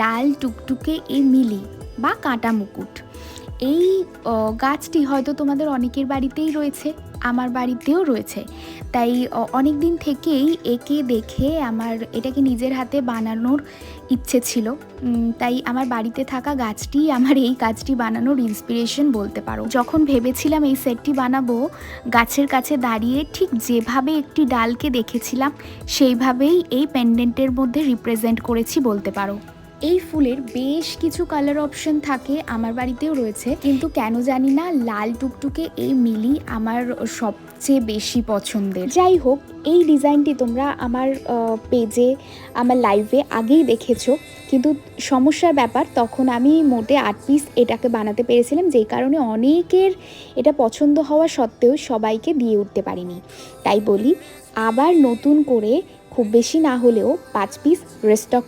লাল টুকটুকে এই মিলি বা কাঁটা মুকুট। এই গাছটি হয়তো তোমাদের অনেকের বাড়িতেই রয়েছে, আমার বাড়িতেও রয়েছে। তাই অনেক দিন থেকেই একে দেখে আমার এটাকে নিজের হাতে বানানোর ইচ্ছে ছিল। তাই আমার বাড়িতে থাকা গাছটি আমার এই গাছটি বানানোর ইন্সপিরেশন বলতে পারো। যখন ভেবেছিলাম এই সেটটি বানাবো, গাছের কাছে দাঁড়িয়ে ঠিক যেভাবে একটি ডালকে দেখেছিলাম সেইভাবেই এই পেন্ডেন্টের মধ্যে রিপ্রেজেন্ট করেছি বলতে পারো। এই ফুলের বেশ কিছু কালার অপশন থাকে, আমার বাড়িতেও রয়েছে, কিন্তু কেন জানি না লাল টুকটুকে এই মিলি আমার সবচেয়ে বেশি পছন্দের। যাই হোক, এই ডিজাইনটি তোমরা আমার পেজে, আমার লাইভে আগেই দেখেছো, কিন্তু সমস্যার ব্যাপার তখন আমি মোটে 8 পিস এটাকে বানাতে পেরেছিলাম, যেই কারণে অনেকের এটা পছন্দ হওয়া সত্ত্বেও সবাইকে দিয়ে উঠতে পারিনি। তাই বলি, আবার নতুন করে খুব বেশি না হলেও 5 পিস রিস্টক